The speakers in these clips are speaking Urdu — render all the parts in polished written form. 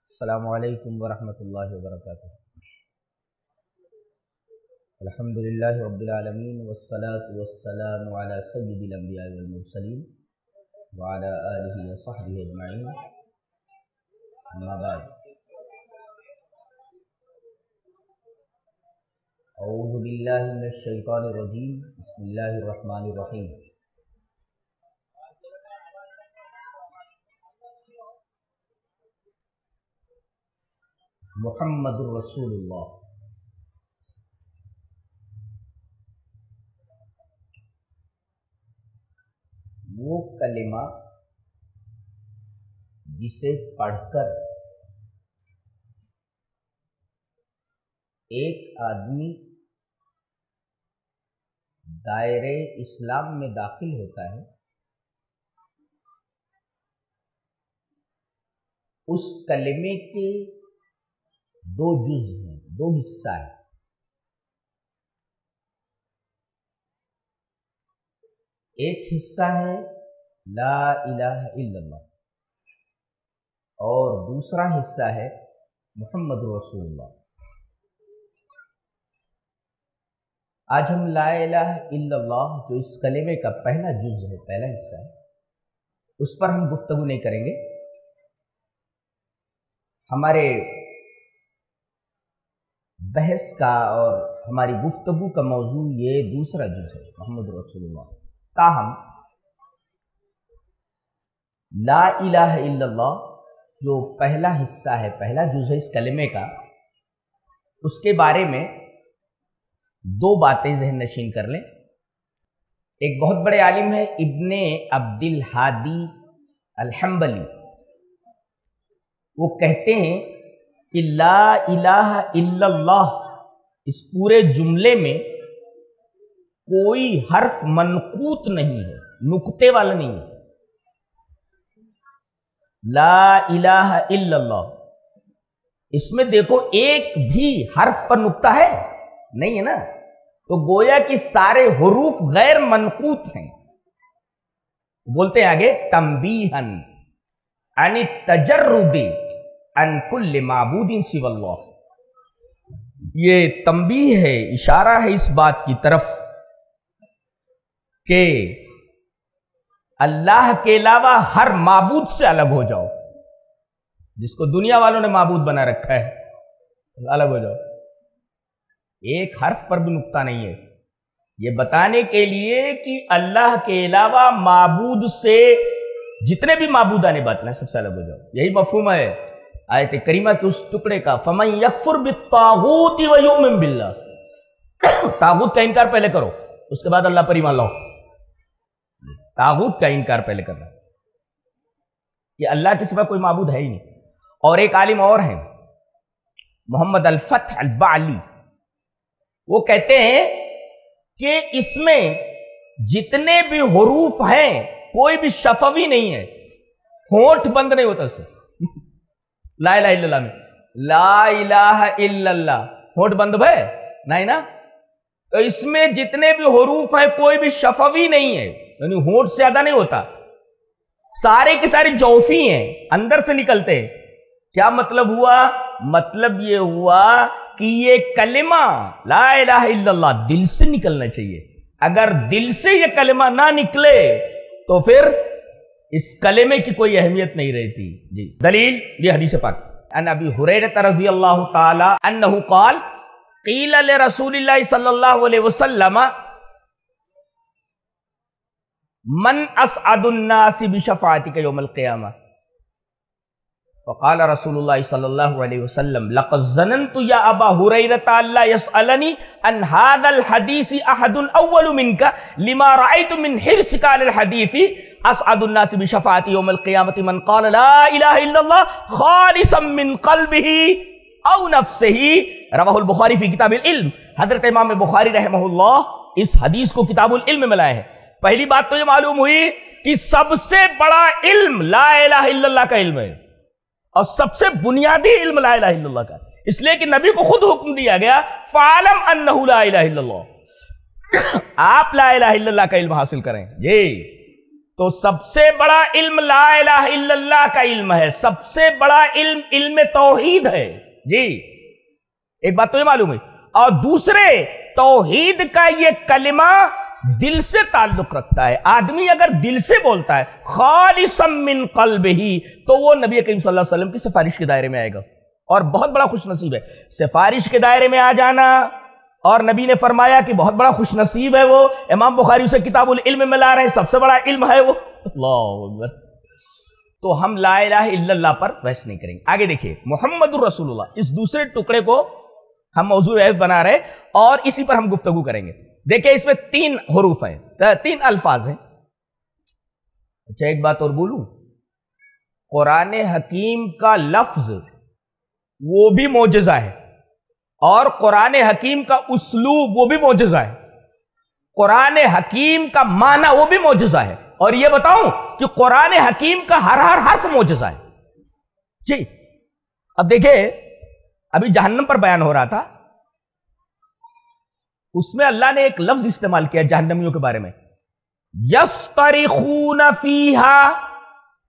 السلام علیکم ورحمۃ اللہ وبرکاتہ۔ الحمدللہ رب العالمین والصلاة والسلام علی سید الانبیاء والمرسلین وعلی آلہ وصحبہ اجمعین، اما بعد۔ اعوذ باللہ من الشیطان الرجیم، بسم اللہ الرحمن الرحیم۔ محمد الرسول اللہ۔ وہ کلمہ جسے پڑھ کر ایک آدمی دائرے اسلام میں داخل ہوتا ہے، اس کلمے کے دو جز ہیں، دو حصہ ہیں۔ ایک حصہ ہے لا الہ الا اللہ اور دوسرا حصہ ہے محمد رسول اللہ۔ آج ہم لا الہ الا اللہ جو اس کلمے کا پہلا جز ہے، پہلا حصہ ہے، اس پر ہم گفتگو نہیں کریں گے۔ ہمارے بحث کا اور ہماری گفتگو کا موضوع یہ دوسرا جز ہے، محمد رسول اللہ۔ تاہم لا الہ الا اللہ جو پہلا حصہ ہے، پہلا جز ہے اس کلمے کا، اس کے بارے میں دو باتیں ذہن نشین کر لیں۔ ایک بہت بڑے عالم ہے ابن عبد الہادی الحنبلی، وہ کہتے ہیں کہ لا الہ الا اللہ اس پورے جملے میں کوئی حرف منقوط نہیں ہے، نقطے والا نہیں ہے۔ لا الہ الا اللہ اس میں دیکھو ایک بھی حرف پر نقطہ ہے نہیں ہے نا، تو گویا کہ سارے حروف غیر منقوط ہیں۔ بولتے ہیں آگے تنبیہن عن التجرد عن کل معبود سوی اللہ۔ یہ تنبیہ ہے، اشارہ ہے اس بات کی طرف کہ اللہ کے علاوہ ہر معبود سے الگ ہو جاؤ۔ جس کو دنیا والوں نے معبود بنا رکھا ہے، الگ ہو جاؤ۔ ایک حرف پر بھی نقطہ نہیں ہے، یہ بتانے کے لیے کہ اللہ کے علاوہ معبود سے جتنے بھی معبودان باطل ہیں سب سے الگ ہو جاؤ۔ یہی مفہوم ہے آیت کریمہ کے اس ٹکڑے کا، فَمَن يَكْفُرْ بِالطَّاغُوتِ وَيُؤْمِن بِاللَّهِ۔ طاغوت کا انکار پہلے کرو، اس کے بعد اللہ پر ایمان لاؤ۔ طاغوت کا انکار پہلے کرنا، یہ اللہ کے سوا کوئی معبود ہے ہی نہیں۔ اور ایک عالم اور ہیں محمد الفتح البعلی، وہ کہتے ہیں کہ اس میں جتنے بھی حروف ہیں کوئی بھی شفوی نہیں ہے، ہونٹ بند نہیں ہوتا اسے۔ لا الہ الا اللہ میں لا الہ الا اللہ ہونٹ بند ہے نہیں نا، تو اس میں جتنے بھی حروف ہیں کوئی بھی شفوی نہیں ہے، یعنی ہونٹ سے زیادہ نہیں ہوتا، سارے کے سارے جوفی ہیں، اندر سے نکلتے ہیں۔ کیا مطلب ہوا؟ مطلب یہ ہوا کہ یہ کلمہ لا الہ الا اللہ دل سے نکلنا چاہیے۔ اگر دل سے یہ کلمہ نہ نکلے تو پھر اس کلمے کی کوئی اہمیت نہیں رہتی۔ جی دلیل یہ حدیث پاک، ان ابی ہریرہ رضی اللہ تعالی عنہ قال قیل لرسول اللہ صلی اللہ علیہ وسلم من اسعد الناس بشفاعتک یوم القیامہ، فقال رسول اللہ صلی اللہ علیہ وسلم لقد ظننت یا ابا ہریرہ اللہ یسألنی عن هذا الحدیث احد اول منک لما رأیت من حرصک علی الحدیث اسعد الناس بشفاعتی یوم القیامت من قال لا الہ الا اللہ خالصا من قلبہ او نفسہ۔ رواہ البخاری فی کتاب العلم۔ حضرت امام بخاری رحمہ اللہ اس حدیث کو کتاب العلم میں لائے ہیں۔ پہلی بات تو یہ معلوم ہوئی کہ سب سے بڑا علم لا الہ الا اللہ کا علم ہے، اور سب سے بنیادی علم لا الہ الا اللہ کا، اس لیے کہ نبی کو خود حکم دیا گیا فَعَلَمْ أَنَّهُ لَا إِلَهَ إِلَّا اللَّهُ، آپ لا الہ الا اللہ کا علم حاصل کریں۔ یہ تو سب سے بڑا علم لا الہ الا اللہ کا علم ہے، سب سے بڑا علم علم توحید ہے جی، ایک بات تو یہ معلوم ہے۔ اور دوسرے، توحید کا یہ کلمہ دل سے تعلق رکھتا ہے، آدمی اگر دل سے بولتا ہے خالصا من قلبہ تو وہ نبی کریم صلی اللہ علیہ وسلم کی سفارش کے دائرے میں آئے گا، اور بہت بڑا خوش نصیب ہے سفارش کے دائرے میں آ جانا۔ اور نبی نے فرمایا کہ بہت بڑا خوش نصیب ہے وہ، امام بخاری اسے کتاب العلم میں لا رہے ہیں، سب سے بڑا علم ہے وہ، اللہ اکبر۔ تو ہم لا الہ الا اللہ پر بحث نہیں کریں گے۔ آگے دیکھیے محمد الرسول اللہ، اس دوسرے ٹکڑے کو ہم موضوع بنا رہے اور اسی پر ہم گفتگو کریں گے۔ دیکھیں اس میں 3 حروف ہیں، 3 الفاظ ہیں۔ اچھا ایک بات اور بولوں، قرآن حکیم کا لفظ وہ بھی معجزہ ہے، اور قرآن حکیم کا اسلوب وہ بھی معجزہ ہے، قرآن حکیم کا معنی وہ بھی معجزہ ہے، اور یہ بتاؤں کہ قرآن حکیم کا ہر حرف معجزہ ہے جی۔ اب دیکھیں ابھی جہنم پر بیان ہو رہا تھا، اس میں اللہ نے ایک لفظ استعمال کیا جہنمیوں کے بارے میں، یصطرخون فیہا،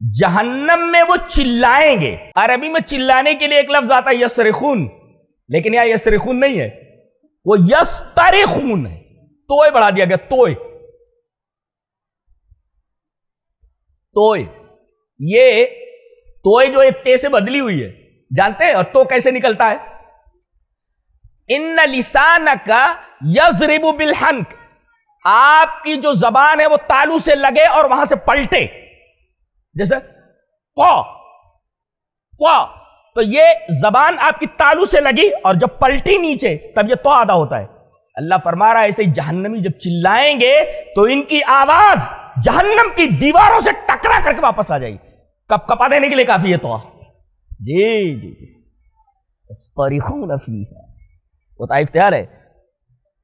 جہنم میں وہ چلائیں گے۔ عربی میں چلانے کے لیے ایک لفظ آتا ہے یصرخون، لیکن یہاں یصرخون نہیں ہے، وہ یصطرخون ہے، توئے بڑھا دیا گیا، توئے توئے، یہ توئے جو ایک تے سے بدلی ہوئی ہے جانتے ہیں، اور تو کیسے نکلتا ہے؟ ان لسانک یضرب بالحنک، آپ کی جو زبان ہے وہ تالو سے لگے اور وہاں سے پلٹے، جیسے قا قا، تو یہ زبان آپ کی تالو سے لگی اور جب پلٹی نیچے تب یہ تو ادا ہوتا ہے۔ اللہ فرما رہا ہے ایسے جہنمی جب چلائیں گے تو ان کی آواز جہنم کی دیواروں سے ٹکرا کر کے واپس آ جائے گی، کپ کپا دینے کے لیے کافی ہے تو جی جی یصطرخون فیہا، وہ طائف تیار ہے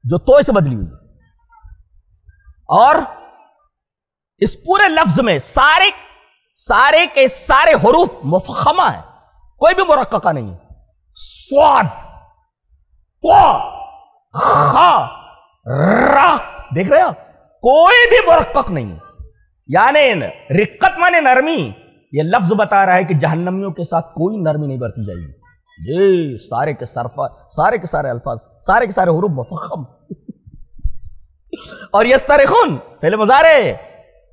جو توئے سے بدلی ہوئی، اور اس پورے لفظ میں سارے کے سارے حروف مفخمہ ہیں، کوئی بھی مرققہ نہیں ہے، صاد طا خا را، دیکھ رہے ہو کوئی بھی مرقق نہیں ہے، یعنی رقت مانے نرمی، یہ لفظ بتا رہا ہے کہ جہنمیوں کے ساتھ کوئی نرمی نہیں برتی جائے گی جی، سارے کے سارے الفاظ، سارے کے سارے حروف مفخم۔ اور یصطرخون پہلے مضارع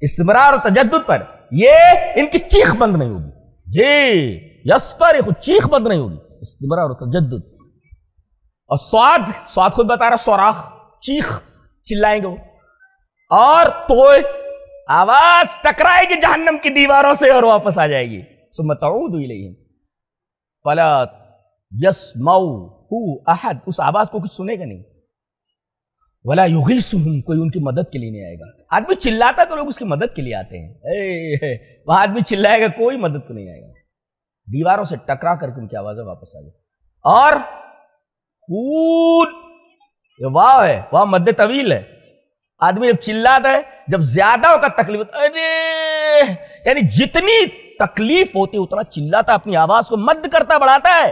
استمرار اور تجدد پر، یہ ان کی چیخ بند نہیں ہوگی جی، یصطرخ چیخ بند نہیں ہوگی، استمرار اور تجدد۔ اور سواد خود بتا رہا صراخ، چیخ، چلائیں گے وہ، اور توئے آواز ٹکرائے گی جہنم کی دیواروں سے اور واپس آ جائے گی، ثم تعود الیہم فلا یسمعوا احد، اس آواز کو کچھ سنے گا نہیں، ولا یغیثہم، کوئی ان کی مدد کے لیے نہیں آئے گا۔ آدمی چلاتا ہے تو لوگ اس کی مدد کے لیے آتے ہیں، وہاں آدمی چلائے گا کوئی مدد کو نہیں آئے گا، دیواروں سے ٹکرا کر کے ان کی آوازیں واپس آ جائے۔ اور خون، یہ واو ہے، واو مد طویل ہے، آدمی جب چلاتا ہے جب زیادہ ہوگا تکلیف ہوتا ہے، یعنی جتنی تکلیف ہوتی ہے اتنا چلاتا، اپنی آواز کو مد کرتا بڑھاتا ہے،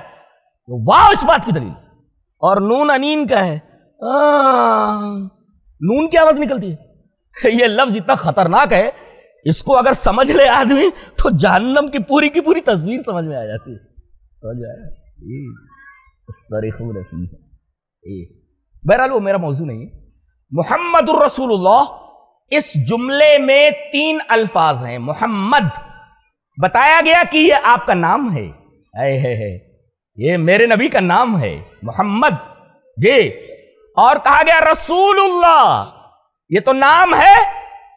واو اس بات کی دلیل۔ اور نون انین کا ہے، نون کی آواز نکلتی ہے، یہ لفظ اتنا خطرناک ہے، اس کو اگر سمجھ لے آدمی تو جہنم کی پوری تصویر سمجھ میں آ جاتی ہے، سمجھ آیا؟ بہرحال وہ میرا موضوع نہیں ہے۔ محمد الرسول اللہ، اس جملے میں 3 الفاظ ہیں، محمد بتایا گیا کہ یہ آپ کا نام ہے، یہ میرے نبی کا نام ہے محمد جی، اور کہا گیا رسول اللہ، یہ تو نام ہے،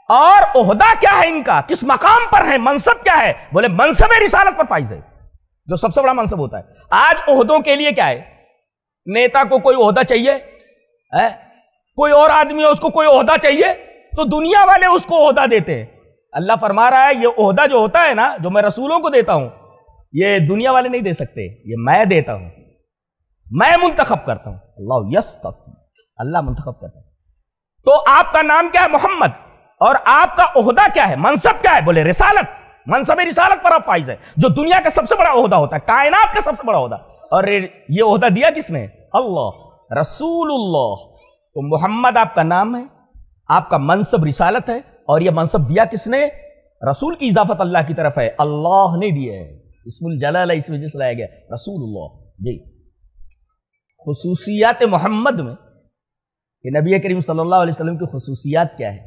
اور عہدہ کیا ہے ان کا، کس مقام پر ہے، منصب کیا ہے؟ بولے منصب رسالت پر فائز ہے، جو سب سے بڑا منصب ہوتا ہے۔ آج عہدوں کے لیے کیا ہے، نیتا کو کوئی عہدہ چاہیے، کوئی اور آدمی ہے اس کو کوئی عہدہ چاہیے تو دنیا والے اس کو عہدہ دیتے ہیں۔ اللہ فرما رہا ہے یہ عہدہ جو ہوتا ہے نا، جو میں رسولوں کو دیتا ہوں، یہ دنیا والے نہیں دے سکتے، یہ میں دیتا ہوں، میں منتخب کرتا ہوں، اللہ یصطفی، اللہ منتخب کرتا ہے۔ تو آپ کا نام کیا ہے؟ محمد، اور آپ کا عہدہ کیا ہے، منصب کیا ہے؟ بولے رسالت، منصب رسالت پر آپ فائز ہے، جو دنیا کا سب سے بڑا عہدہ ہوتا ہے، کائنات کا سب سے بڑا عہدہ، اور یہ عہدہ دیا کس نے؟ اللہ، رسول اللہ۔ تو محمد آپ کا نام ہے، آپ کا منصب رسالت ہے، اور یہ منصب دیا کس نے؟ رسول کی اضافت اللہ کی طرف ہے، اللہ نے دیا ہے، اسم الجلال ہے، اس وجہ سے لایا گیا رسول اللہ۔ جی خصوصیات محمد میں کہ نبی کریم صلی اللہ علیہ وسلم کی خصوصیات کیا ہے،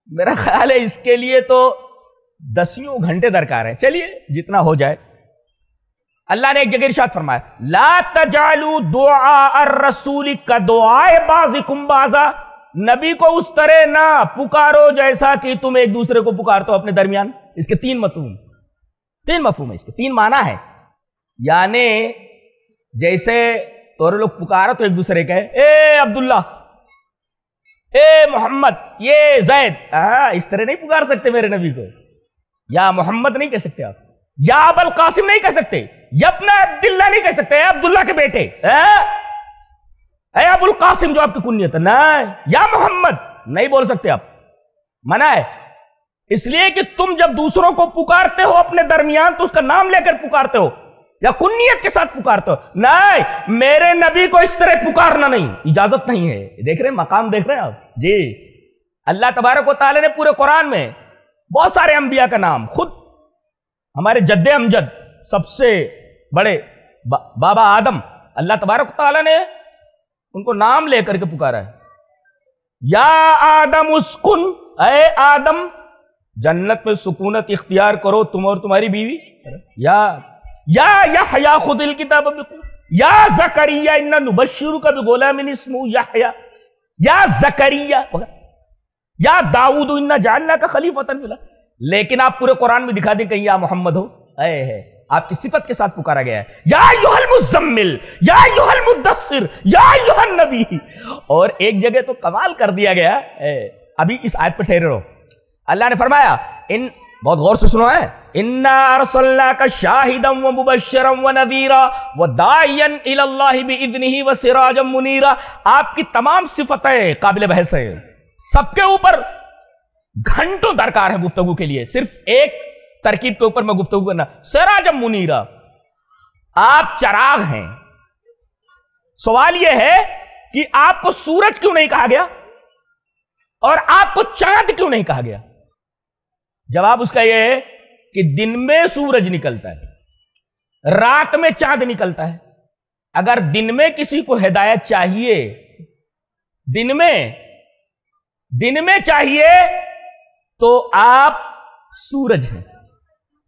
میرا خیال ہے اس کے لیے تو دسیوں گھنٹے درکار ہے، چلیے جتنا ہو جائے۔ اللہ نے ایک جگہ ارشاد فرمایا لا تجعلوا دعاء الرسول کدعاء بعضکم بعضا، نبی کو اس طرح نہ پکارو جیسا کہ تم ایک دوسرے کو پکارتے ہو اپنے درمیان۔ اس کے تین مفہوم ہے، اس کے تین معنی ہے، یعنی جیسے تورے لوگ پکارو تو ایک دوسرے کے اے عبداللہ، اے محمد، یہ زید، اس طرح نہیں پکار سکتے میرے نبی کو، یا محمد نہیں کہہ سکتے آپ، یا ابو القاسم نہیں کہہ سکتے، یا ابن عبداللہ نہیں کہہ سکتے، اے عبداللہ کے بیٹے، اے ابو القاسم جو آپ کی کنیت ہے، نہیں، یا محمد نہیں بول سکتے آپ، منع ہے۔ اس لیے کہ تم جب دوسروں کو پکارتے ہو اپنے درمیان تو اس کا نام لے کر پکارتے ہو یا کنیت کے ساتھ پکارتے ہو، نہیں، میرے نبی کو اس طرح پکارنا نہیں، اجازت نہیں ہے۔ دیکھ رہے ہیں مقام، دیکھ رہے ہیں آپ؟ جی اللہ تبارک و تعالی نے پورے قرآن میں بہت سارے انبیاء کا نام، خود ہمارے جد امجد سب سے بڑے بابا آدم، اللہ تبارک و تعالی نے ان کو نام لے کر کے پکارا ہے، یا آدم اسکن، اے آدم جنت میں سکونت اختیار کرو تم اور تمہاری بیوی، یا یحییٰ خذ الکتاب بقوة، یا زکریا انا نبشرک بغلام اسمہ یحییٰ، یا زکریا، یا داؤد انا جعلناک خلیفۃ فی الارض۔ لیکن آپ پورے قرآن میں دکھا دیں کہیں یا محمد ہو، اے ہے آپ کی صفت کے ساتھ پکارا گیا ہے، یا ایھا المزمل، یا ایھا المدثر، یا ایھا النبی۔ اور ایک جگہ تو کمال کر دیا گیا، ابھی اس آیت پہ ٹھہرے رہو، اللہ نے فرمایا بہت غور سے سنو ہے، انا ارسلناک شاہدا ومبشرا ونذیرا وداعیا الی اللہ باذنہ وسراجا منیرا۔ آپ کی تمام صفتیں قابل بحث ہیں، سب کے اوپر گھنٹوں درکار ہے گفتگو کے لیے، صرف ایک ترکیب کے اوپر میں گفتگو کرنا، سراجا منیرا، آپ چراغ ہیں۔ سوال یہ ہے کہ آپ کو سورج کیوں نہیں کہا گیا اور آپ کو چاند کیوں نہیں کہا گیا؟ جواب اس کا یہ ہے کہ دن میں سورج نکلتا ہے، رات میں چاند نکلتا ہے۔ اگر دن میں کسی کو ہدایت چاہیے، دن میں چاہیے تو آپ سورج ہیں،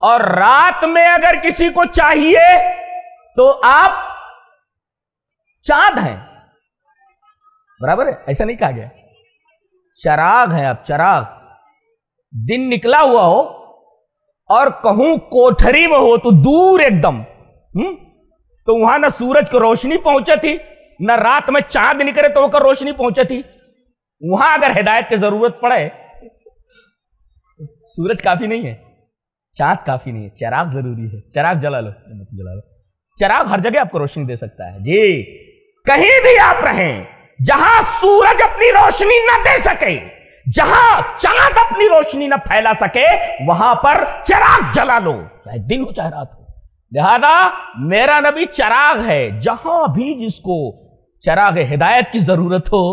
اور رات میں اگر کسی کو چاہیے تو آپ چاند ہیں، برابر ہے؟ ایسا نہیں کہا گیا، چراغ ہیں آپ، چراغ۔ دن نکلا ہوا ہو اور کہوں کوٹھری میں ہو تو دور ایک دم، تو وہاں نہ سورج کو روشنی پہنچے تھی، نہ رات میں چاند نکلے تو وہ روشنی پہنچے تھی۔ وہاں اگر ہدایت کی ضرورت پڑے، سورج کافی نہیں ہے، چاند کافی نہیں ہے، چراغ ضروری ہے۔ چراغ جلا لو، چراغ ہر جگہ آپ کو روشنی دے سکتا ہے۔ جی کہیں بھی آپ رہیں، جہاں سورج اپنی روشنی نہ دے سکے، جہاں چاند اپنی روشنی نہ پھیلا سکے، وہاں پر چراغ جلا لو، چاہے دن ہو چاہے رات ہو۔ لہذا میرا نبی چراغ ہے، جہاں بھی جس کو چراغ ہدایت کی ضرورت ہو،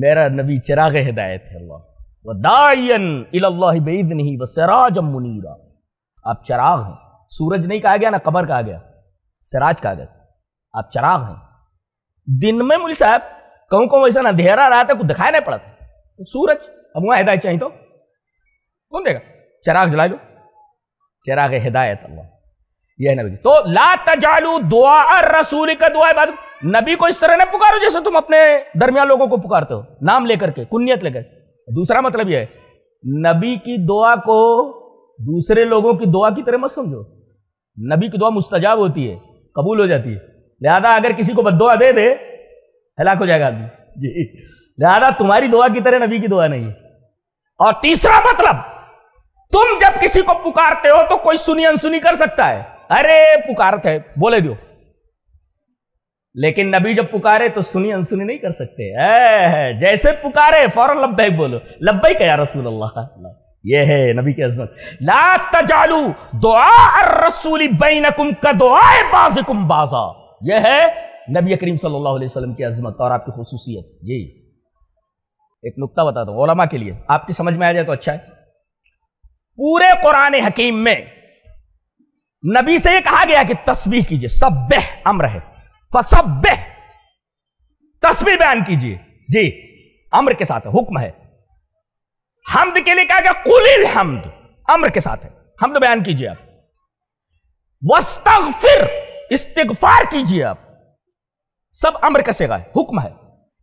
میرا نبی چراغ ہدایت ہے۔ اللہ وَدَاعِيًا إِلَى اللَّهِ بِإِذْنِهِ وَسِرَاجًا مُنِيرًا، آپ چراغ ہیں، سورج نہیں کہا گیا، نہ قمر کہا گیا، سراج کہا گیا، آپ چراغ ہیں۔ دن میں مولوی صاحب کہوں ایسا اندھیرا رہا تھا، کچھ دکھائی نہیں پڑتا، سورج، اب وہاں ہدایت چاہیے تو کون دے گا؟ چراغ جلا لو، چراغ ہدایت اللہ، یہ نبی۔ تو لا تجعلوا دعاء الرسول کدعاء بعضکم، نبی کو اس طرح نہ پکارو جیسے تم اپنے درمیان لوگوں کو پکارتے ہو، نام لے کر کے، کنیت لے کر۔ دوسرا مطلب یہ ہے، نبی کی دعا کو دوسرے لوگوں کی دعا کی طرح مت سمجھو۔ نبی کی دعا مستجاب ہوتی ہے، قبول ہو جاتی ہے، لہذا اگر کسی کو بد دعا دے دے ہلاک ہو جائے گا آدمی، جی، لہذا تمہاری دعا کی طرح نبی کی دعا نہیں ہے۔ اور تیسرا مطلب، تم جب کسی کو پکارتے ہو تو کوئی سنی انسنی کر سکتا ہے، ارے پکارتے بولے دو، لیکن نبی جب پکارے تو سنی انسنی نہیں کر سکتے، جیسے پکارے فوراً لبیک بولو، لبیک یا رسول اللہ، یہ ہے نبی کی عظمت۔ لا تجعلوا دعاء الرسول بینکم کدعاء بعضکم بعضا، یہ ہے نبی کریم صلی اللہ علیہ وسلم کی عظمت اور آپ کی خصوصیت۔ جی ایک نکتہ بتا دو علماء کے لیے، آپ کی سمجھ میں آ جائے تو اچھا ہے۔ پورے قرآن حکیم میں نبی سے یہ کہا گیا کہ تسبیح کیجئے، سبح امر ہے، فسبح تسبیح بیان کیجئے، جی امر کے ساتھ ہے، حکم ہے۔ حمد کے لیے کہا گیا قل الحمد، امر کے ساتھ ہے، حمد بیان کیجئے آپ۔ واستغفر، استغفار کیجئے آپ، سب امر کا صیغہ ہے، حکم ہے۔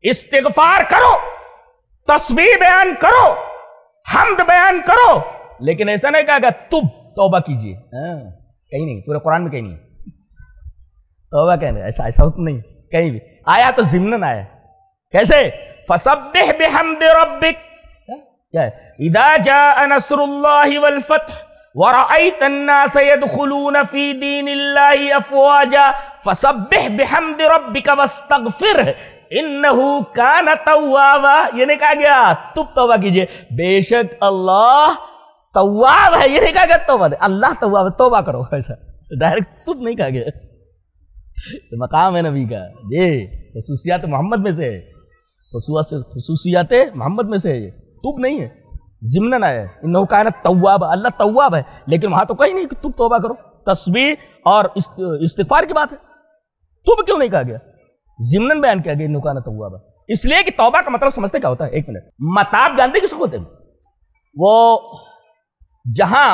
استغفار کرو، تسبیح بیان کرو، حمد بیان کرو، لیکن ایسا نہیں کہا گیا توبہ کیجئے، کہیں نہیں، پورے قرآن میں کہیں نہیں توبہ کہنے، ایسا حکم نہیں کہیں بھی آیا، تو ضمناً آیا۔ کیسے؟ فسبح بحمد ربک، کیا ہے؟ اذا جاء نصر اللہ والفتح ورأيت الناس يدخلون في دين الله افواجا فسبح بحمد ربك واستغفره انه كان توابا۔ یہ نہیں کہا گیا توبہ کیجئے، بے شک اللہ تواب ہے، یہ نہیں کہا گیا توبہ دے، اللہ تواب ہے، توبہ کرو، ایسا ڈائریکٹ توب نہیں کہا گیا۔ تو مقام ہے نبی کا، جی خصوصیات محمد میں سے ہے، خصوصیات محمد میں سے ہے، یہ توب نہیں ہے، ضمناً آیا ہے انہو کان تواب، اللہ تواب ہے، لیکن وہاں تو کہیں نہیں کہ تم توبہ کرو، تسبیح اور استغفار کی بات ہے، توبہ کیوں نہیں کہا گیا؟ ضمناً بیان کیا گیا انہو کان تواب، اس لیے کہ توبہ کا مطلب سمجھتے کیا ہوتا ہے؟ ایک منٹ، متاب جانتے کس کو بولتے ہیں؟ وہ جہاں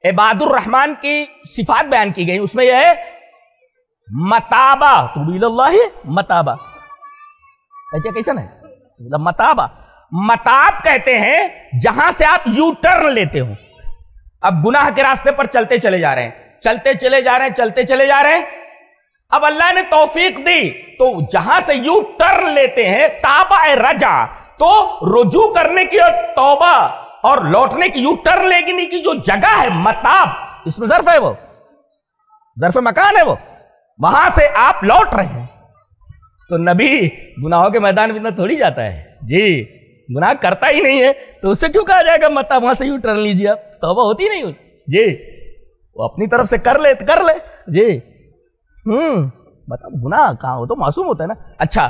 عباد الرحمن کی صفات بیان کی گئی اس میں یہ ہے متابہ، توبوا الی اللہ متابہ، کیسا ہے متابہ؟ متاب کہتے ہیں جہاں سے آپ یو ٹرن لیتے ہو، اب گناہ کے راستے پر چلتے چلے جا رہے ہیں، چلتے چلے جا رہے ہیں، اب اللہ نے توفیق دی تو جہاں سے یو ٹرن لیتے ہیں، تابع رجع، تو رجوع کرنے کی اور توبہ اور لوٹنے کی، یو ٹرن لینے کی جو جگہ ہے متاب، اس میں ظرف ہے، وہ ظرف مکان ہے، وہ وہاں سے آپ لوٹ رہے ہیں۔ تو نبی گناہوں کے میدان میں اتنا تھوڑی جاتا ہے، جی گناہ کرتا ہی نہیں ہے، تو اس سے کیوں کہا جائے گا متاب؟ وہاں سے یوں ٹرن لیجیے آپ، توبہ ہوتی نہیں جی، وہ اپنی طرف سے کر لے جی، مطلب گناہ کہاں ہو تو معصوم ہوتا ہے نا۔ اچھا،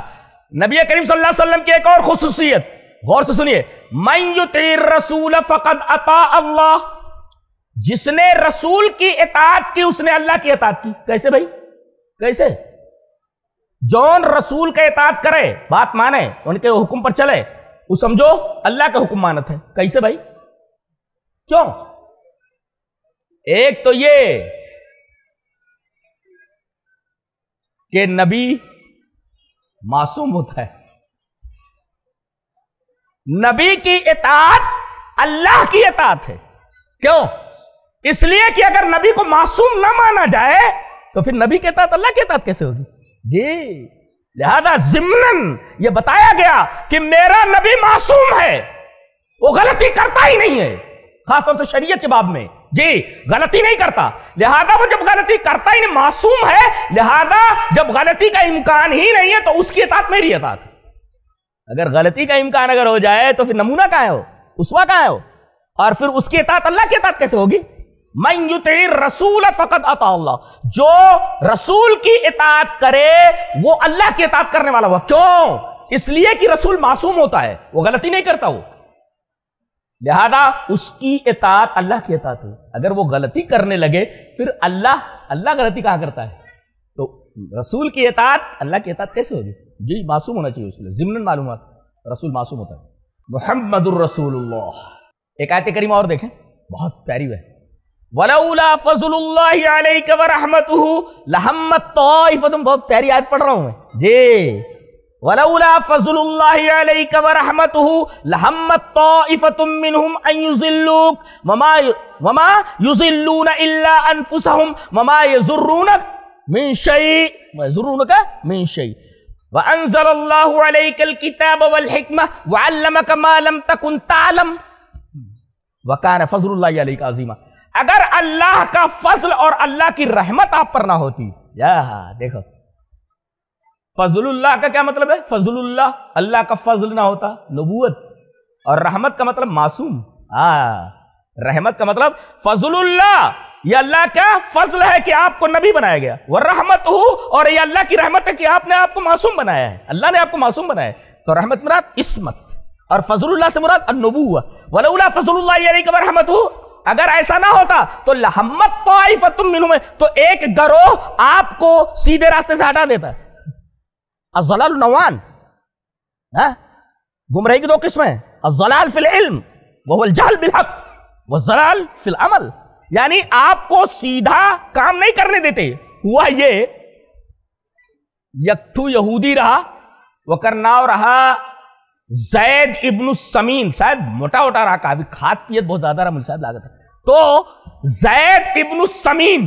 نبی کریم صلی اللہ علیہ وسلم کی ایک اور خصوصیت، غور سے سنیے، من یطع الرسول فقد اطاع اللہ، جس نے رسول کی اطاعت کی اس نے اللہ کی اطاعت کی۔ کیسے بھائی؟ کیسے؟ جون رسول کا اطاعت کرے، بات مانے، ان کے حکم پر چلے، وہ سمجھو اللہ کا حکم مانت ہے۔ کیسے بھائی؟ کیوں؟ ایک تو یہ کہ نبی معصوم ہوتا ہے، نبی کی اطاعت اللہ کی اطاعت ہے۔ کیوں؟ اس لیے کہ اگر نبی کو معصوم نہ مانا جائے تو پھر نبی کی اطاعت اللہ کی اطاعت کیسے ہوگی؟ جی لہذا ضمناً یہ بتایا گیا کہ میرا نبی معصوم ہے، وہ غلطی کرتا ہی نہیں ہے، خاص طور سے شریعت کے باب میں، جی غلطی نہیں کرتا، لہذا وہ جب غلطی کرتا ہی نہیں، معصوم ہے، لہذا جب غلطی کا امکان ہی نہیں ہے تو اس کی اطاعت میری اطاعت ہے۔ اگر غلطی کا امکان اگر ہو جائے تو پھر نمونہ کہاں ہے ہو، اسوہ کہاں ہے ہو، اور پھر اس کی اطاعت اللہ کی اطاعت کیسے ہوگی؟ من یطع الرسول فقد اطاع اللہ، جو رسول کی اطاعت کرے وہ اللہ کی اطاعت کرنے والا ہوا۔ کیوں؟ اس لیے کہ رسول معصوم ہوتا ہے، وہ غلطی نہیں کرتا، وہ لہذا اس کی اطاعت اللہ کی اطاعت ہے۔ اگر وہ غلطی کرنے لگے پھر اللہ غلطی کہاں کرتا ہے؟ تو رسول کی اطاعت اللہ کی اطاعت کیسے ہوگی؟ جی معصوم ہونا چاہیے، اس لیے ضمن معلومات رسول معصوم ہوتا ہے۔ محمد الرسول اللہ، ایک آیت کریمہ اور دیکھیں، بہت پیاری ہے، وَلَوْلَا فَضْلُ اللَّهِ عَلَيْكَ وَرَحْمَتُهُ لَهَمَّتْ طَائِفَةٌ، بہت پیاری آیت پڑھ رہا ہوں میں جی، وَلَوْلَا فَضْلُ اللَّهِ عَلَيْكَ وَرَحْمَتُهُ لَهَمَّتْ طَائِفَةٌ مِّنْهُمْ أَن يُضِلُّوكَ وَمَا يُضِلُّونَ إِلَّا أَنفُسَهُمْ وَمَا يَضُرُّونَكَ مِن شَيْءٍ وَأَنزَلَ اللَّهُ عَلَيْكَ الْكِتَابَ وَالْحِكْمَةَ وَعَلَّمَكَ مَا لَمْ تَكُن تَعْلَمُ وَكَانَ فَضْلُ اللَّهِ عَلَيْكَ عَظِيمًا۔ اگر اللہ کا فضل اور اللہ کی رحمت آپ پر نہ ہوتی، یا دیکھو فضل اللہ کا کیا مطلب ہے؟ فضل اللہ کا فضل نہ ہوتا، نبوت، اور رحمت کا مطلب معصوم، رحمت کا مطلب فضل اللہ، یہ اللہ کا فضل ہے کہ آپ کو نبی بنایا گیا، ورحمت ہو، اور یہ اللہ کی رحمت ہے کہ آپ نے آپ کو معصوم بنایا ہے، اللہ نے آپ کو معصوم بنایا ہے۔ تو رحمت مراد عصمت، اور فضل اللہ سے مراد النبوہ، ولولا فضل اللہ علیک ورحمتہ، اگر ایسا نہ ہوتا تو لہمت طائفۃ منہم، تو ایک گروہ آپ کو سیدھے راستے سے ہٹا دیتا ہے۔ الضلال نوعان، گمراہی کی دو قسمیں، الضلال فی العلم وهو الجہل بالحق، والضلال فی العمل، یعنی آپ کو سیدھا کام نہیں کرنے دیتے۔ ہوا یہ، یکٹھو یہودی رہا، وہ کرناو رہا زید ابن السمین، شاید موٹا موٹا رہا، کافی کھاد پیت بہت زیادہ رہا، مجھے شاید لاگت ہے، تو زید ابن السمین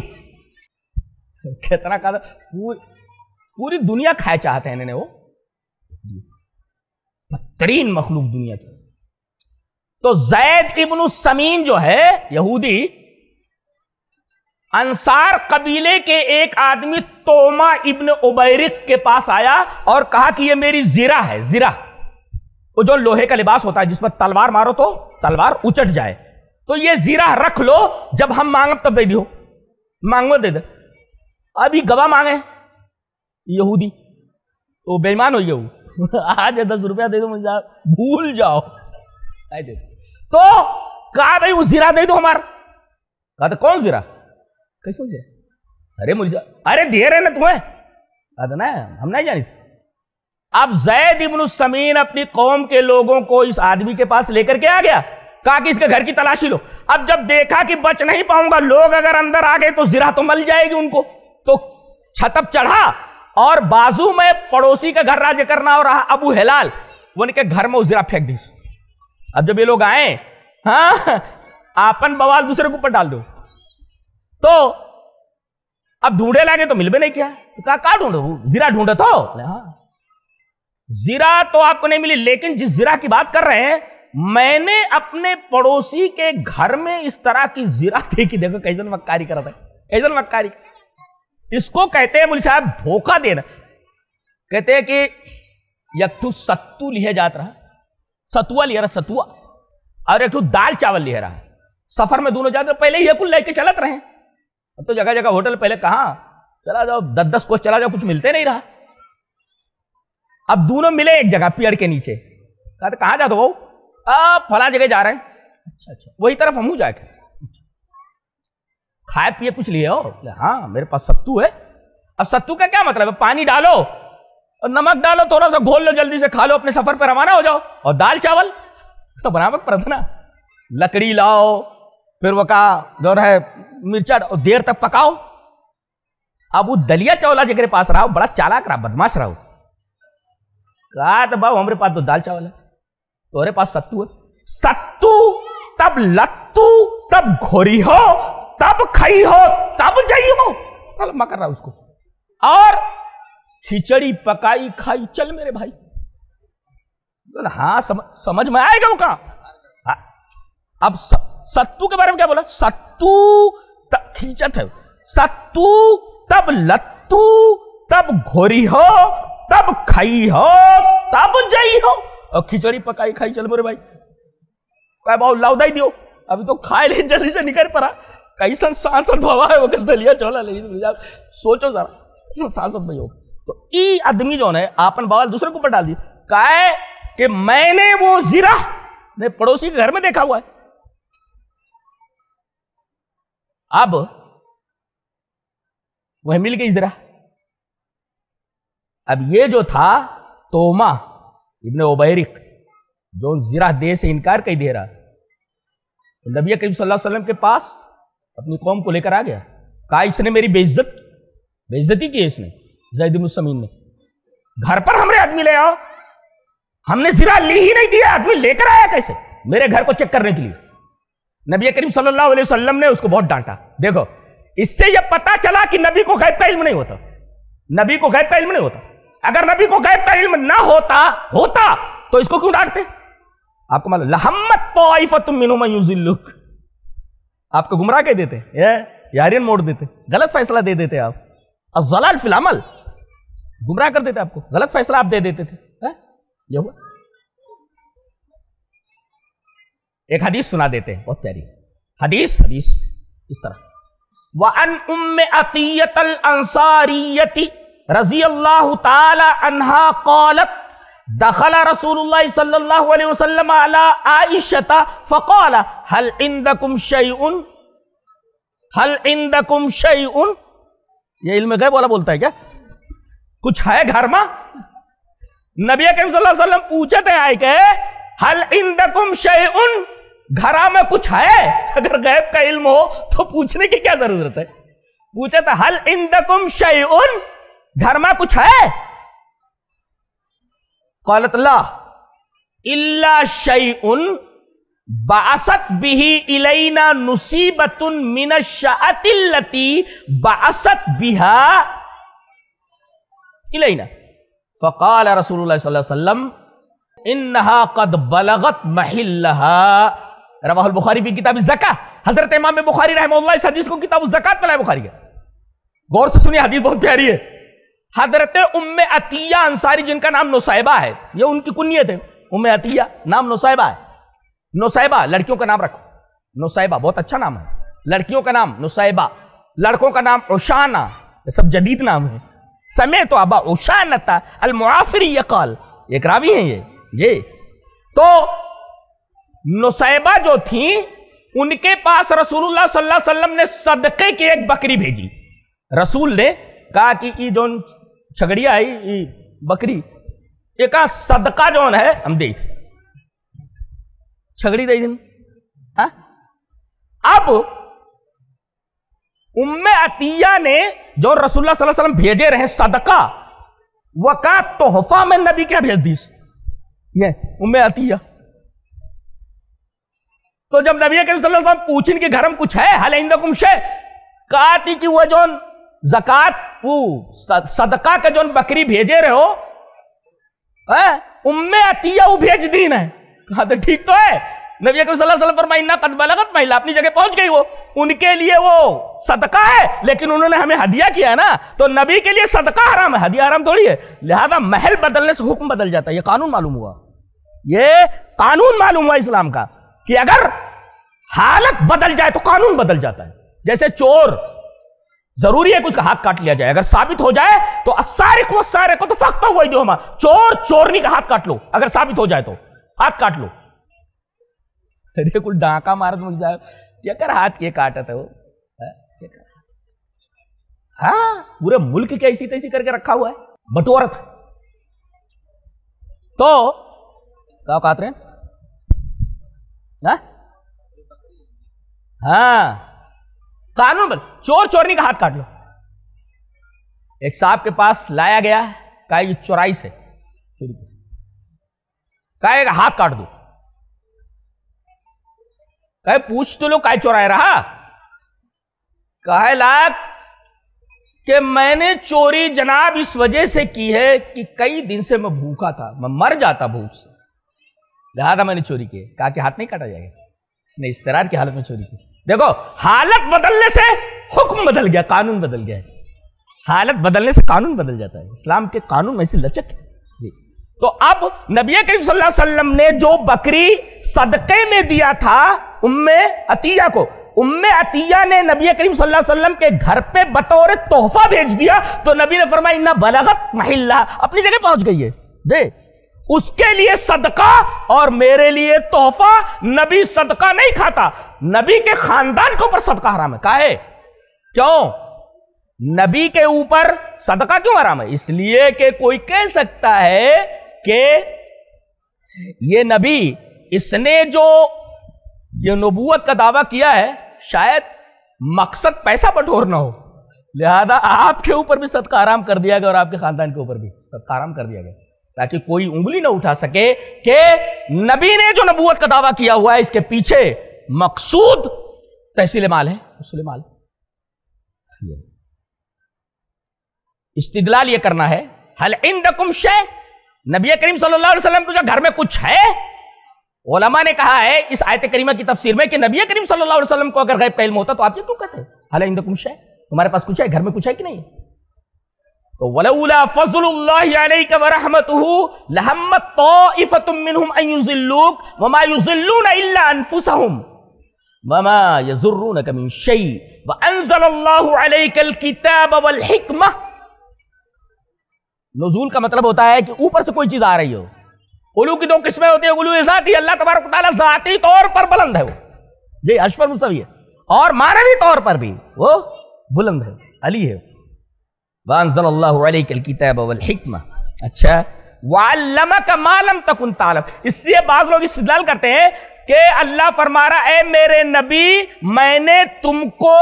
کتنا کہا، پوری دنیا کھائے چاہتے ہیں انہوں نے، وہ بدترین مخلوق دنیا کی۔ تو زید ابن السمین جو ہے یہودی، انصار قبیلے کے ایک آدمی توما ابن عبیرق کے پاس آیا اور کہا کہ یہ میری زرہ ہے، زرہ وہ جو لوہے کا لباس ہوتا ہے جس پر تلوار مارو تو تلوار اچٹ جائے، تو یہ زرہ رکھ لو، جب ہم مانگو تب دے دیو، مانگو دے دے۔ ابھی گواہ مانگے یہودی، تو بے ایمان ہوئی ہو، آج 10 روپیہ دے دو مجھے، بھول جاؤ، تو کہا بھائی وہ زرہ دے دو ہمارا، کہا تو کون زرہ، کیسے زرہ، ارے مجھے، ارے دے رہے نا تمہیں، کہا تو نا ہم نہیں جانی۔ اب زید ابن السمین اپنی قوم کے لوگوں کو اس آدمی کے پاس لے کر کے آ گیا، کہا کہ اس کے گھر کی تلاشی لو۔ اب جب دیکھا کہ بچ نہیں پاؤں گا، لوگ اگر اندر آ گئے تو زرہ تو مل جائے گی ان کو، تو چھتپ چڑھا اور بازو میں پڑوسی کا گھر راج کرنا ہو رہا ابو ہلال، وہ ان کے گھر میں زرہ پھینک دی۔ اب جب یہ لوگ آئے، ہاں آپن بوال دوسرے کے اوپر ڈال دو، تو اب ڈھونڈے لگے تو مل بھی نہیں کیا، کہا کہاں ڈھونڈو، زرہ ڈھونڈے تو، ہاں زرہ تو آپ کو نہیں ملی، لیکن جس زرہ کی بات کر رہے ہیں میں نے اپنے پڑوسی کے گھر میں اس طرح کی زرہ دیکھی، دیکھو کیسن مکاری کر رہا ہے، کیسن مکاری، اس کو کہتے ہیں مول صاحب دھوکہ دینا۔ کہتے ہیں کہ یکٹو ستو لیا جات رہا، ستوا لیا رہا، ستوا، اور ایک دال چاول لیا رہا، سفر میں دونوں جاتے، پہلے یہ کل لے کے چلت رہے ہیں، اب تو جگہ جگہ ہوٹل، پہلے کہاں چلا جاؤ 10 کو چلا جاؤ، کچھ ملتے نہیں رہا۔ اب دونوں ملے ایک جگہ پیڑ کے نیچے، کہا کہاں جاتے ہو، فلاں جگہ جا رہے ہیں، اچھا اچھا وہی طرف ہم جا کے، کھائے پیے کچھ لیے ہو، ہاں میرے پاس ستو ہے۔ اب ستو کا کیا مطلب ہے، پانی ڈالو اور نمک ڈالو، تھوڑا سا گھول لو، جلدی سے کھا لو، اپنے سفر پہ روانہ ہو جاؤ۔ اور دال چاول تو برابر پڑتا نا، لکڑی لاؤ، پھر وہ کا جو ہے مرچا دیر تک پکاؤ۔ اب وہ دلیا چاولا جگہ پاس رہا، بڑا چالاک رہا، بدماش رہا، کہا تو باؤ ہمارے پاس تو دال چاول ہے، تمہارے پاس ستو ہے، ستو تب لتو تب گھوری ہو تب کھائی ہو تب جائی ہو، لمبا کر رہا اس کو، اور کھچڑی پکائی کھائی، چل میرے بھائی، ہاں سمجھ میں آئے گا وہ کہاں۔ اب ستو کے بارے میں کیا بولا، ستو کھیچت ہے، ستو تب لتو تب گھوری ہو تب کھائی ہو تب جائی ہو، اور کھچڑی پکائی کھائی، چل میرے بھائی، کہ باؤ لاؤ دائی دیو، ابھی تو کھائے لے جلدی سے نکل پڑا، کیسن سانسد بھوا ہے وہ دلیا چولا لے، سوچو ذرا سانسد بھائی ہو۔ تو ای آدمی جو ہے آپن بوال دوسرے کو اوپر ڈال دی، کہا کہ میں نے وہ زرہ نے پڑوسی کے گھر میں دیکھا ہوا ہے۔ اب وہ مل گئی زرہ۔ اب یہ جو تھا توما ابن عبیرق، جو زرہ دے سے انکار کئی دے رہا، نبی کریم صلی اللہ علیہ وسلم کے پاس اپنی قوم کو لے کر آ گیا، کہا اس نے میری بےعزتی کی ہے، اس نے زید بن السمین نے، گھر پر ہمارے آدمی لے آؤ، ہم نے زرہ لی ہی نہیں دیا، آدمی لے کر آیا کیسے میرے گھر کو چیک کرنے کے لیے۔ نبی کریم صلی اللہ علیہ وسلم نے اس کو بہت ڈانٹا۔ دیکھو اس سے یہ پتا چلا کہ نبی کو غیب کا علم نہیں ہوتا، نبی کو غیب کا علم نہیں ہوتا، اگر نبی کو غیب کا علم نہ ہوتا تو اس کو کیوں ڈانٹتے؟ آپ کو معلوم لہمت طائفۃ منہم ان یضلوک، آپ کو گمراہ کہہ دیتے، یارین موڑ دیتے، غلط فیصلہ دے دیتے، آپ الضلال فی العمل، گمراہ کر دیتے، آپ کو غلط فیصلہ آپ دے دیتے تھے۔ یہ ہوا، ایک حدیث سنا دیتے ہیں بہت پیاری حدیث اس طرح، وَعَنْ أُمِّ عَطِيَّةَ الْأَنصَارِيَّةِ رضی اللہ تعالی عنہا قالت دخل رسول اللہ صلی اللہ علیہ وسلم علی عائشہ فقال هل عندکم شیء هل عندکم شیء. یہ علم غیب والا بولتا ہے کیا؟ کچھ ہے گھر میں؟ نبی کریم صلی اللہ علیہ وسلم پوچھتے ہیں آئے کہ هل عندکم شیء، گھرا میں کچھ ہے؟ اگر غیب کا علم ہو تو پوچھنے کی کیا ضرورت ہے؟ پوچھا تھا هل عندکم شیء، گھر میں کچھ ہے؟ قالت لا الا شیء بعثت به الینا نصیبۃ من الشاۃ التي بعثت بها الینا فقال رسول اللہ صلی اللہ علیہ وسلم انها قد بلغت محلها. رواہ البخاری فی کتاب الزکاۃ. حضرت امام بخاری رحمہ اللہ اس حدیث کو کتاب الزکاۃ میں لائے بخاری کا. غور سے سنیے، حدیث بہت پیاری ہے. حضرت ام عطیہ انصاری جن کا نام نصیبہ ہے، یہ ان کی کنیت ہے. ام عطیہ نام نصیبہ ہے. نصیبہ لڑکیوں کا نام رکھو، نصیبہ بہت اچھا نام ہے. لڑکیوں کا نام نصیبہ، لڑکوں کا نام عشانہ، یہ سب جدید نام ہے. سمیت ابا عشانۃ المعافری قال، ایک راوی ہیں یہ جی. تو نصیبہ جو تھیں ان کے پاس رسول اللہ صلی اللہ علیہ وسلم نے صدقے کی ایک بکری بھیجی. رسول نے کہا کہ یہ جو چھگڑیا ہے یہ بکری یہ کہا صدقہ جو ہے ہم دے چھگڑی دے دیں. اب ام عطیہ نے جو رسول اللہ صلی اللہ علیہ وسلم بھیجے رہے صدقہ، وہ کا تحفہ میں نبی کیا بھیج دی یہ ام عطیہ. تو جب نبی کریم صلی اللہ علیہ وسلم پوچھیں کہ گھر میں کچھ ہے، حل عندکم شیء، کہا تھی کہ وہ جو زکات وہ صدقہ کا جو بکری بھیجے رہے ہو ام عطیہ وہ بھیج دین ہے. کہا تو ٹھیک تو ہے. نبی کریم صلی اللہ علیہ وسلم فرمایا انہا قد بلغت محلہ، اپنی جگہ پہنچ گئی. وہ ان کے لیے وہ صدقہ ہے لیکن انہوں نے ہمیں ہدیہ کیا ہے نا، تو نبی کے لیے صدقہ حرام ہے، ہدیہ حرام تھوڑی ہے. لہذا محل بدلنے سے حکم بدل جاتا ہے. یہ قانون معلوم ہوا، یہ قانون معلوم ہوا اسلام کا کہ اگر حالت بدل جائے تو قانون بدل جاتا ہے. جیسے چور ضروری ہے کہ اس کا ہاتھ کاٹ لیا جائے، اگر ثابت ہو جائے تو السارق والسارقۃ فاقطعوا ایدیہما، چور چورنی کا ہاتھ کاٹ لو اگر ثابت ہو جائے تو ہاتھ کاٹ لو. کل ڈاکہ مار دوں جائے کیا کر ہاتھ کیے کاٹا تھا وہ. ہاں پورے ملک کے ایسی تیسی کر کے رکھا ہوا ہے بٹورت. تو کیا کہتے ہیں؟ ہاں قانون چور چورنی کا ہاتھ کاٹ لو. ایک صاحب کے پاس لایا گیا، کہا یہ چورائی سے چوری، کہا ایک ہاتھ کاٹ دو. کہا پوچھ تو لو کہا چورائے رہا. کہا لاک کہ میں نے چوری جناب اس وجہ سے کی ہے کہ کئی دن سے میں بھوکا تھا، میں مر جاتا بھوک سے، لہذا میں نے چوری کی. کہا کہ ہاتھ نہیں کاٹا جائے گا. اس نے اضطرار کی حالت میں چوری کی. دیکھو حالت بدلنے سے حکم بدل گیا، قانون بدل گیا. حالت بدلنے سے قانون بدل جاتا ہے. اسلام کے قانون میں ایسی لچک ہے. تو اب نبی کریم صلی اللہ علیہ وسلم نے جو بکری صدقے میں دیا تھا ام عطیہ کو، ام عطیہ نے نبی کریم صلی اللہ علیہ وسلم کے گھر پہ بطور تحفہ بھیج دیا. تو نبی نے فرمایا انہا بلغت محلہ، اپنی جگہ پہنچ گئی ہے. دے اس کے لیے صدقہ اور میرے لیے تحفہ. نبی صدقہ نہیں کھاتا، نبی کے خاندان کے اوپر صدقہ حرام ہے. کاہے؟ کیوں نبی کے اوپر صدقہ کیوں حرام ہے؟ اس لیے کہ کوئی کہہ سکتا ہے کہ یہ نبی، اس نے جو یہ نبوت کا دعویٰ کیا ہے شاید مقصد پیسہ بٹور نہ ہو، لہذا آپ کے اوپر بھی صدقہ حرام کر دیا گیا اور آپ کے خاندان کے اوپر بھی صدقہ حرام کر دیا گیا، تاکہ کوئی انگلی نہ اٹھا سکے کہ نبی نے جو نبوت کا دعویٰ کیا ہوا ہے اس کے پیچھے مقصود تحصیل مال ہے، حصول مال. استدلال یہ کرنا ہے حل عندکم شیء، نبی کریم صلی اللہ علیہ وسلم کے گھر میں کچھ ہے. علماء نے کہا ہے اس آیت کریمہ کی تفسیر میں کہ نبی کریم صلی اللہ علیہ وسلم کو اگر غیب کا علم ہوتا تو آپ یہ کیوں کہتے حل عندکم شیء، تمہارے پاس کچھ ہے، گھر میں کچھ ہے کہ نہیں؟ تو ولولا فضل اللہ علیک ورحمتہ لہمت طائفۃ منہم ان یضلوک وما یضلون الا انفسہم وما یضرونک من شیء وانزل اللہ علیک الکتاب والحکمہ. نزول کا مطلب ہوتا ہے کہ اوپر سے کوئی چیز آ رہی ہو، علو کی دو قسمیں ہوتی ہیں، علو ذاتی، اللہ تبارک و تعالیٰ ذاتی طور پر بلند ہے، وہ جی عرش پر مستوی ہے، اور معنوی طور پر بھی وہ بلند ہے، علی ہے۔ وَأَنزَلَ اللَّهُ عَلَيْكَ الْكِتَابَ وَالْحِكْمَةَ، اچھا وَعَلَّمَكَ مَا لَمْ تَكُنْ تَعْلَمُ۔ اس سے بعض لوگ استدلال کرتے ہیں کہ اللہ فرما رہا ہے میرے نبی میں نے تم کو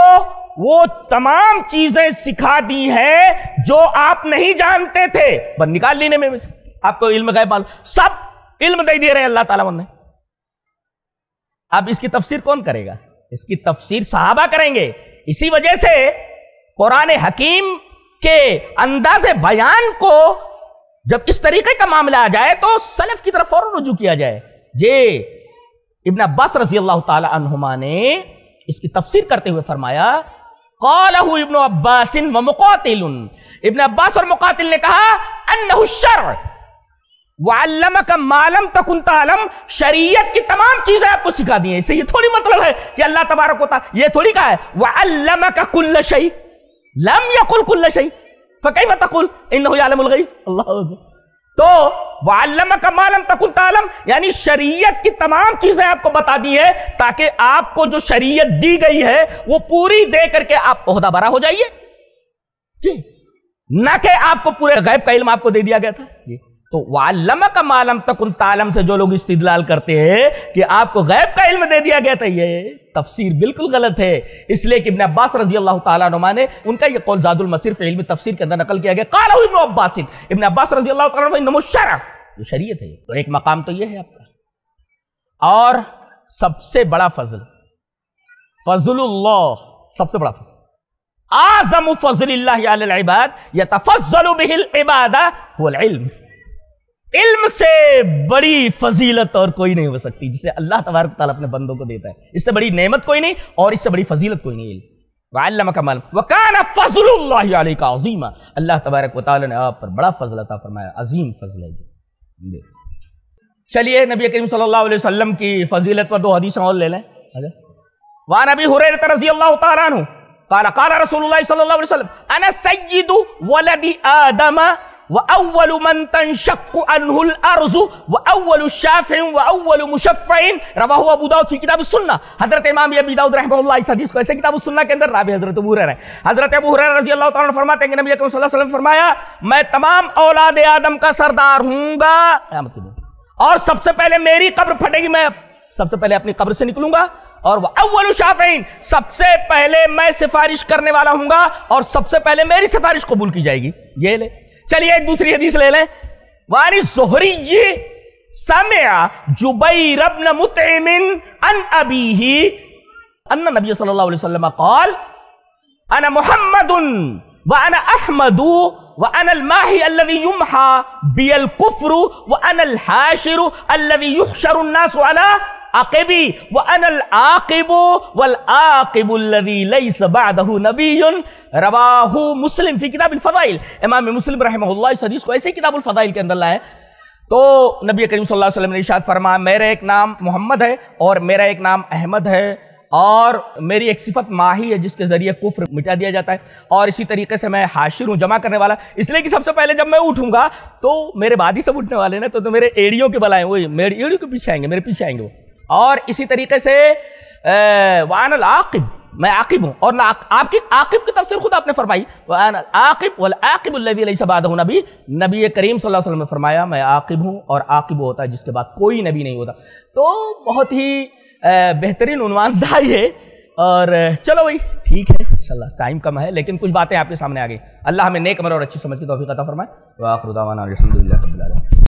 وہ تمام چیزیں سکھا دی ہیں جو آپ نہیں جانتے تھے، بس نکال لینے میں آپ کو علم غیب سب علم دے دے رہے ہیں اللہ تعالیٰ نے۔ اب اس کی تفسیر کون کرے گا؟ اس کی تفسیر صحابہ کریں گے۔ اسی وجہ سے قرآن حکیم کے انداز بیان کو جب اس طریقے کا معاملہ آ جائے تو سلف کی طرف فوراً رجوع کیا جائے۔ جی ابن عباس رضی اللہ تعالی عنہما نے اس کی تفسیر کرتے ہوئے فرمایا قالہ ابن عباس و مقاتل، ابن عباس اور مقاتل نے کہا انہ الشرع وعلمک ما لم تکن تعلم، شریعت کی تمام چیزیں آپ کو سکھا دی ہیں۔ اسے یہ تھوڑی مطلب ہے کہ اللہ تبارک و تعالی یہ تھوڑی کہا ہے وعلمک کل شیء لم یقل کل شیء فکیف تقول انہ یعلم الغیب، اللہ اکبر۔ تو وعلمک ما لم تکن تعلم یعنی شریعت کی تمام چیزیں آپ کو بتا دی ہے تاکہ آپ کو جو شریعت دی گئی ہے وہ پوری دے کر کے آپ عہدہ برا ہو جائیے جی، نہ کہ آپ کو پورے غیب کا علم آپ کو دے دیا گیا تھا جی۔ تو وعلمک ما لم تکن تعلم سے جو لوگ استدلال کرتے ہیں کہ آپ کو غیب کا علم دے دیا گیا تھا، یہ تفسیر بالکل غلط ہے۔ اس لیے کہ ابن عباس رضی اللہ تعالیٰ عنہ نے ان کا یہ قول زاد المسیر فی علم تفسیر کے اندر نقل کیا گیا، قالہ ابن عباس، ابن عباس رضی اللہ تعالیٰ عنہ انما الشرع، یہ شریعت ہے۔ تو ایک مقام تو یہ ہے آپ کا، اور سب سے بڑا فضل فضل اللہ، سب سے بڑا فضل اعظم فضل اللہ علی العباد یتفضل بہ العباد هو العلم، علم سے بڑی فضیلت اور کوئی نہیں ہو سکتی جسے اللہ تبارک تعالیٰ اپنے بندوں کو دیتا ہے، اس سے بڑی نعمت کوئی نہیں اور اس سے بڑی فضیلت کوئی نہیں۔ علم وعلمک ما لم وکان فضل اللہ علیک عظیما، اللہ تبارک و تعالیٰ نے آپ پر بڑا فضل عطا فرمایا، عظیم فضل ہے۔ چلیے نبی کریم صلی اللہ علیہ وسلم کی فضیلت پر دو حدیث اور لے لیں۔ وعن ابی ہریرہ رضی اللہ تعالیٰ عنہ قال قال رسول اللہ صلی اللہ علیہ وسلم انا سید ولد آدم وأول من تنشق عنه الأرض وأول الشافع وأول مشفع، رواہ ابو داؤد فی کتاب السنہ۔ حضرت امام ابی داؤد رحمہ اللہ اس حدیث کو ایسے کتاب السنہ کے اندر راوی حضرت ابو ہریرہ ہے۔ حضرت ابو ہریرہ رضی اللہ تعالیٰ عنہ فرماتے ہیں کہ نبی اکرم صلی اللہ علیہ وسلم فرمایا میں تمام اولاد آدم کا سردار ہوں گا قیامت کے دن، اور سب سے پہلے میری قبر پھٹے گی، میں سب سے پہلے اپنی قبر سے نکلوں گا، اور وہ اول شافعین، سب سے پہلے میں سفارش کرنے والا ہوں گا اور سب سے پہلے میری سفارش قبول کی جائے گی۔ یہ لے چلیے ایک دوسری حدیث لے لیں۔ وعن الزہری سمع جبیر بن مطعم عن ابیہ ان نبی صلی اللہ علیہ وسلم قال انا محمد وانا احمد وانا الماحی الذی یمحى بی الکفر وانا الحاشر الذی یحشر الناس علی عقبی وانا العاقب والعاقب الذی لیس بعدہ نبی، رواہ مسلم فی کتاب الفضائل۔ امام مسلم رحمہ اللہ اس حدیث کو ایسے کتاب الفضائل کے اندر لائے۔ تو نبی کریم صلی اللہ علیہ وسلم نے ارشاد فرمایا میرا ایک نام محمد ہے اور میرا ایک نام احمد ہے، اور میری ایک صفت ماہی ہے جس کے ذریعے کفر مٹا دیا جاتا ہے، اور اسی طریقے سے میں حاشر ہوں، جمع کرنے والا، اس لیے کہ سب سے پہلے جب میں اٹھوں گا تو میرے بعد ہی سب اٹھنے والے نا، تو میرے ایڑیوں کے بلائیں وہی میرے ایڑیوں کے پیچھے آئیں گے، میرے پیچھے آئیں گے وہ۔ اور اسی طریقے سے وَأَنَا الْعَاقِبُ، میں عاقب ہوں، اور آپ کی عاقب کی تفسیر خود آپ نے فرمائی وَأَنَا الْعَاقِبُ وَالْعَاقِبُ الَّذِي لَيْسَ بَعْدَهُ نبی، نبی کریم صلی اللہ علیہ وسلم نے فرمایا میں عاقب ہوں اور عاقب ہوتا ہے جس کے بعد کوئی نبی نہیں ہوتا۔ تو بہت ہی بہترین عنوان تھا یہ، اور چلو بھائی ٹھیک ہے انشاءاللہ ٹائم کم ہے لیکن کچھ باتیں آپ کے سامنے آ گئی۔ اللہ ہمیں نیک عمل اور اچھی سمجھ کی توفیق عطا فرمائے۔ وآخر دعوانا الحمدللہ رب العالمین۔